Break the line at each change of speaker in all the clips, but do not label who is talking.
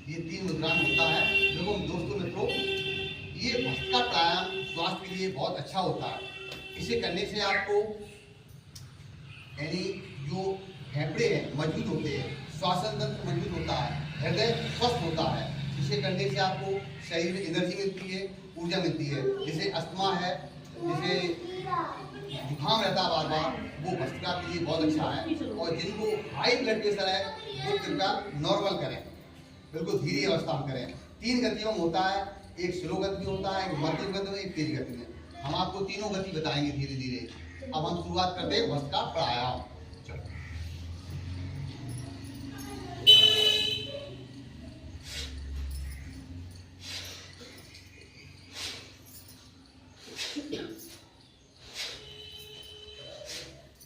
ये 3 मुद्रा में होता है। देखो दोस्तों मित्रों, ये भस्त्रिका प्राणायाम स्वास्थ्य के लिए बहुत अच्छा होता है। इसे करने से आपको यानी जो फेफड़े हैं मजबूत होते हैं, श्वसन तंत्र मजबूत होता है, हृदय स्वस्थ होता है। इसे करने से आपको शरीर में एनर्जी मिलती है, ऊर्जा मिलती है। जैसे अस्थमा है, जैसे जुकाम रहता है बार बार, वो भस्त्रिका के लिए बहुत अच्छा है। और जिनको हाई ब्लड प्रेशर है वो कृपया नॉर्मल करें, बिल्कुल धीरे अवस्था में करें। 3 गतियों में होता है, एक स्लो गति में होता है, एक मध्यम गति में, एक तेज गति में। हम आपको तीनों गति बताएंगे धीरे धीरे। अब हम शुरुआत करते हैं भस्त्रिका प्राणायाम।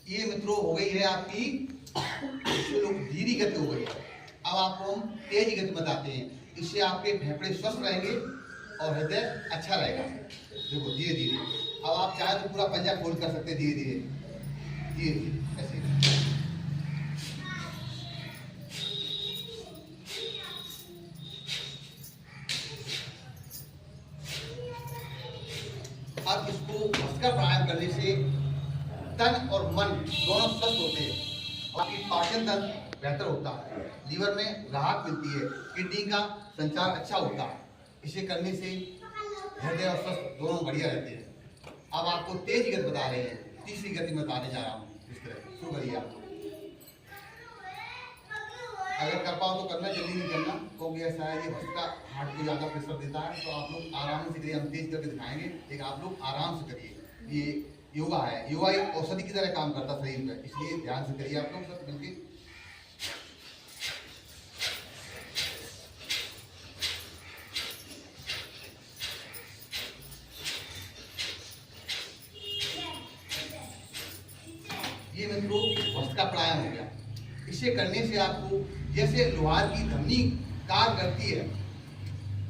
ये मित्रों हो गई है आपकी धीरे गति हो गई है। अब आपको हम तेज गति बताते हैं। इससे आपके फेफड़े स्वस्थ रहेंगे और हृदय अच्छा रहेगा। देखो धीरे धीरे, अब आप चाहे तो पूरा पंजा खोल कर सकते हैं, धीरे धीरे धीरे धीरे ऐसे। अब इसको भस्त्रिका प्राणायाम करने से तन और मन दोनों स्वस्थ होते हैं। आपकी पाचन तंत्र बेहतर होता है, लीवर में राहत मिलती है, किडनी का संचार अच्छा होता है। इसे करने से हृदय और स्वस्थ दोनों बढ़िया रहते हैं। अब आपको तेज गति बता रहे हैं, तीसरी गति में बताने जा रहा हूँ। इस तरह शुरू करिए आप। अगर कर पाओ तो करना, जल्दी नहीं करना, क्योंकि ऐसा है ये भस्त्रिका हार्ट को ज़्यादा प्रेशर देता है। तो आप लोग आराम से करिए, हम तेज करके दिखाएंगे, लेकिन आप लोग आराम से करिए। ये योगा है, योगा एक औषधि की तरह काम करता शरीर में, इसलिए ध्यान से करिए आप लोग सब मिलकर। ये मित्रों भस्त्रिका प्राणायाम हो गया। इसे करने से आपको जैसे लोहार की धमनी काम करती है,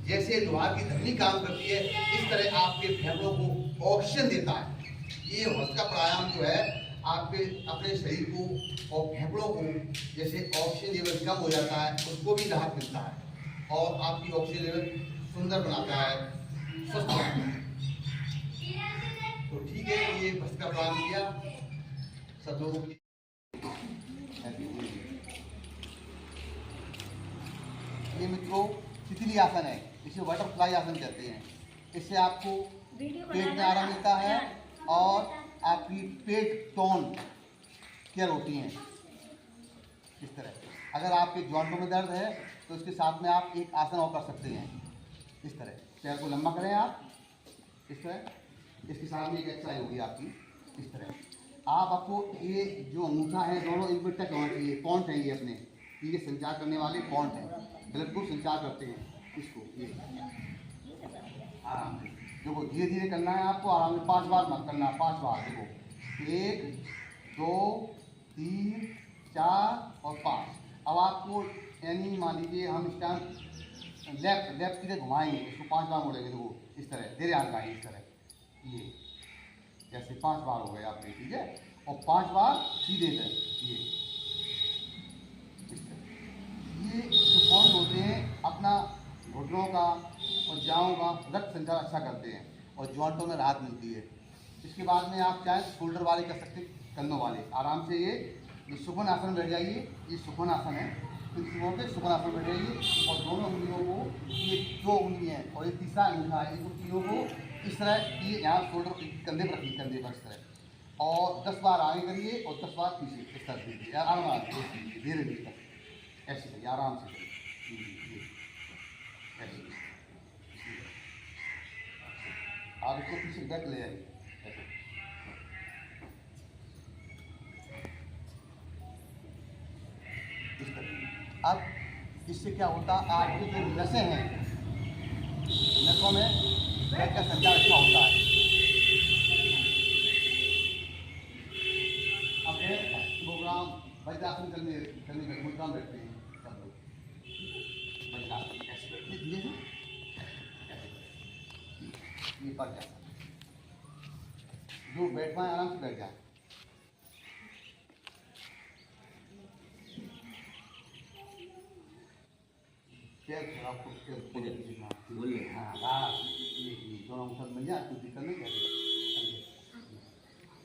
जैसे लोहार की धमनी काम करती है, इस तरह आपके फेफड़ों को ऑक्सीजन देता है। ये भस्त्रिका प्राणायाम जो है आपके अपने शरीर को और फेफड़ों को, जैसे ऑक्सीजन लेवल कम हो जाता है उसको भी राहत मिलता है और आपकी ऑक्सीजन लेवल सुंदर बनाता है, स्वस्थ बनाता है। तो ठीक है, ये भस्त्रिका प्राणायाम किया सब लोगों की। ये मित्रों तितली आसन है, इसे बटरफ्लाई आसन कहते हैं। इससे आपको पेट में आराम मिलता है और आपकी पेट टोन केयर होती है। इस तरह अगर आपके जॉइंटों में दर्द है तो इसके साथ में आप एक आसन और कर सकते हैं। इस तरह पैर को लंबा करें आप, इस तरह, इसके साथ में एक एक्सरसाइज होगी आपकी। इस तरह आप आपको ये जो अंगूठा है दोनों एक पर टच होना चाहिए। पॉइंट है ये अपने, ये संचार करने वाले पॉइंट हैं, ब्लड को संचार करते हैं। इसको ये आराम से देखो, धीरे धीरे करना है आपको, आराम से 5 बार मत करना, 5 बार। देखो 1 2 3 4 और 5। अब आपको यानी मान लीजिए हम इस टाइम लेफ्ट की तरह घुमाएंगे, इसको 5 बार मोड़ेंगे। देखो इस तरह धीरे हाथ लगाएंगे, इस तरह ये जैसे 5 बार हो गए आपके, ठीक है। और 5 बार सीधे तरह ये जो पॉइंट होते हैं अपना घुटनों का और जाँघों का रक्त संचार अच्छा करते हैं और जॉइंटों में राहत मिलती है। इसके बाद में आप चाहें शोल्डर वाले कर सकते, कंधों वाले आराम से। ये सुखन आसन बैठ जाइए, ये सुखन आसन है। तो सुबह पे सुखन आसन बैठ जाइए और दोनों उंगलियों को, ये 2 उंगली हैं और ये तीसरा अंगूठा है, इन तीनों को इस तरह ये यहाँ शोल्डर कंधे पर रखिए, कंधे पर इस तरह। और 10 बार आगे करिए और 10 बार पीछे, इस तरह से आराम धीरे धीरे ऐसे करिए, आराम से आप इसको पीछे बैक ले आइए। इस तरह अब इससे क्या होता है, आपकी जो नसें हैं, नसों में ब्लड का संचार अच्छा होता है। अपने प्रोग्राम वज्रासन करने का मुद्राम बैठते हैं सब लोग। वज्रासन कैसे बैठते हैं, धीरे से ये पड़ जाता है, जो बैठ पाए आराम से बैठ जाए। पैर थोड़ा आपको
बोल ले।
हाँ बस ये दोनों अंगूठा मिल जाए, कुछ दिक्कत नहीं।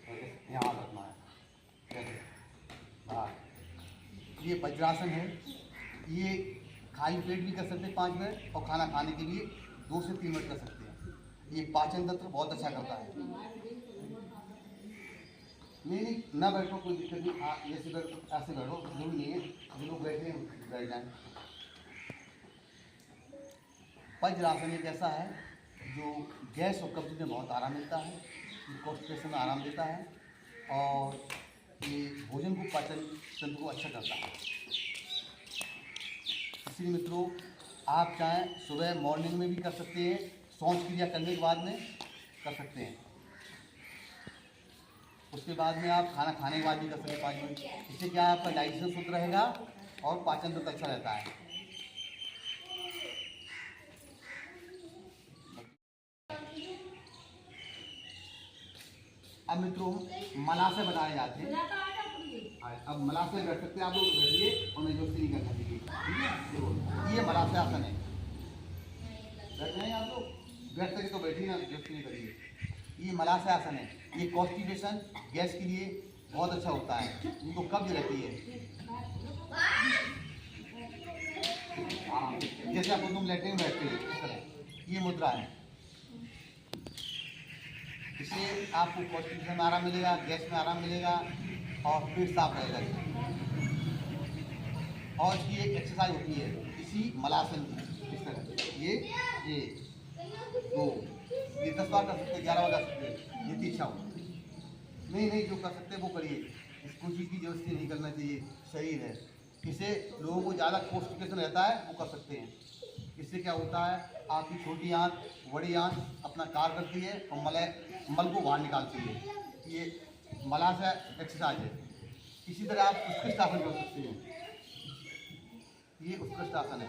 कैसे यहाँ रखना है, कैसे बस। ये वज्रासन है, ये खाली पेट भी कर सकते हैं 5 मिनट, और खाना खाने के लिए 2 से 3 मिनट कर सकते हैं। ये पाचन तंत्र बहुत अच्छा करता है। नहीं ना बैठो, कोई दिक्कत नहीं। ऐसे बैठो, ऐसे बैठो, जरूरी नहीं है जो लोग बैठे हैं बैठ जाएं। वज्रासन एक ऐसा है जो गैस और कब्ज में बहुत आराम मिलता है, कॉन्स्टिपेशन में आराम देता है, और ये भोजन को पाचन तंत्र को अच्छा करता है। इसलिए मित्रों, आप चाहें सुबह मॉर्निंग में भी कर सकते हैं, शौच क्रिया करने के बाद में कर सकते हैं। उसके बाद में आप खाना खाने के बाद भी कर सकते हैं 5 मिनट। इससे क्या है, आपका डाइजेशन शुद्ध रहेगा और पाचन तंत्र अच्छा रहता है। अब मित्रों, मलाशय बनाए जाते हैं। अब मलाशय बैठ सकते हैं आप लोग, बैठिए और नहीं जो नहीं करना चाहिए, ठीक है। देखो ये मलाशय आसन है, बैठ जाए आप लोग, बैठ सके तो बैठिए ना, जो नहीं करिए। ये मलाशय आसन है, ये कॉन्स्टिपेशन गैस के लिए बहुत अच्छा होता है, उनको कब्ज रहती है। जैसे आप तुम लेटरिन में बैठते हैं इस तरह, ये मुद्रा है। इससे आपको कॉन्स्टिपेशन में आराम मिलेगा, गैस में आराम मिलेगा, और पेट साफ रहेगा। और इसकी एक एक्सरसाइज होती है इसी मलासन की, इस तरह ये 2 ये 10 बार कर सकते हैं, 11 बार कर सकते हैं, जितनी इच्छा हो। नहीं जो कर सकते हैं वो करिए, इसको चीज़ की जबरदस्ती नहीं करना चाहिए, शरीर है। इससे लोगों को ज़्यादा कॉन्स्टिपेशन रहता है, वो कर सकते हैं। इससे क्या होता है, आपकी छोटी आंत बड़ी आंत अपना कार्य करती है और मल को बाहर निकालती है। ये मलाशय एक्सरसाइज है। इसी तरह आप उत्कृष्ट आसन कर सकते हैं, ये उत्कृष्ट आसन है।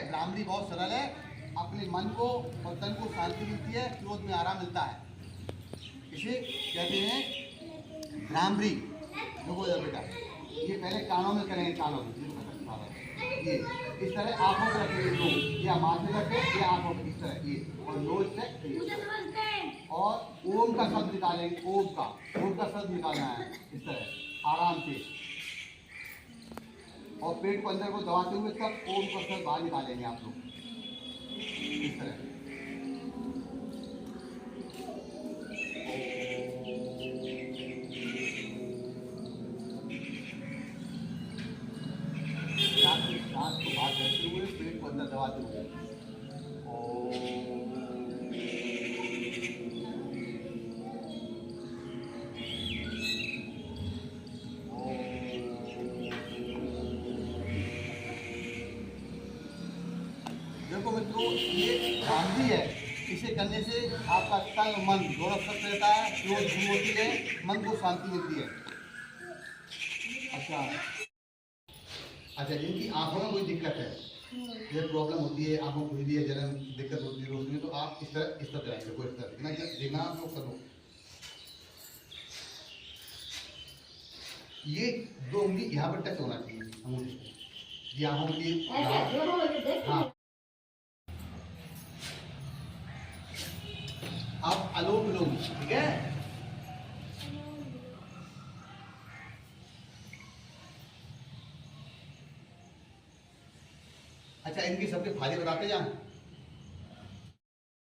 भ्रामरी बहुत सरल है, अपने मन को और तन को शांति मिलती है, क्रोध में आराम मिलता है। इसे कहते हैं भ्रामरी। देखो बेटा, ये पहले कानों में करेंगे, कानों में ये इस तरह आंखों पर रखेंगे, लोग या माथे रखे या आंखों पर, इस तरह ये, और नोज से, और ओम का शब्द निकालेंगे, ओम का शब्द निकालना है इस तरह आराम से, और पेट को अंदर को दबाते हुए तब ओम का शब्द बाहर निकालेंगे आप लोग इस तरह। सांस को बाहर करते हुए पेट को अंदर दबाते हुए, देखो मित्रों, ये भ्रांति है। इसे करने से आपका तन मन दोनों स्वस्थ रहता है, क्रोध दूर होती है, मन को शांति मिलती है। अच्छा जिनकी आंखों में कोई दिक्कत है, ये प्रॉब्लम होती है, आंखों खुल रही है, जलन दिक्कत होती है रोशनी में, तो आप इस तरह कराएंगे, कोई इस तरह देखना आप लोग करो। ये 2 उंगली यहाँ पर टच होना चाहिए अंगूठे, ये आंखों के लिए। हाँ, आप अलोप लोग, ठीक है। अच्छा, इनके सबके फायदे बताते जाएं।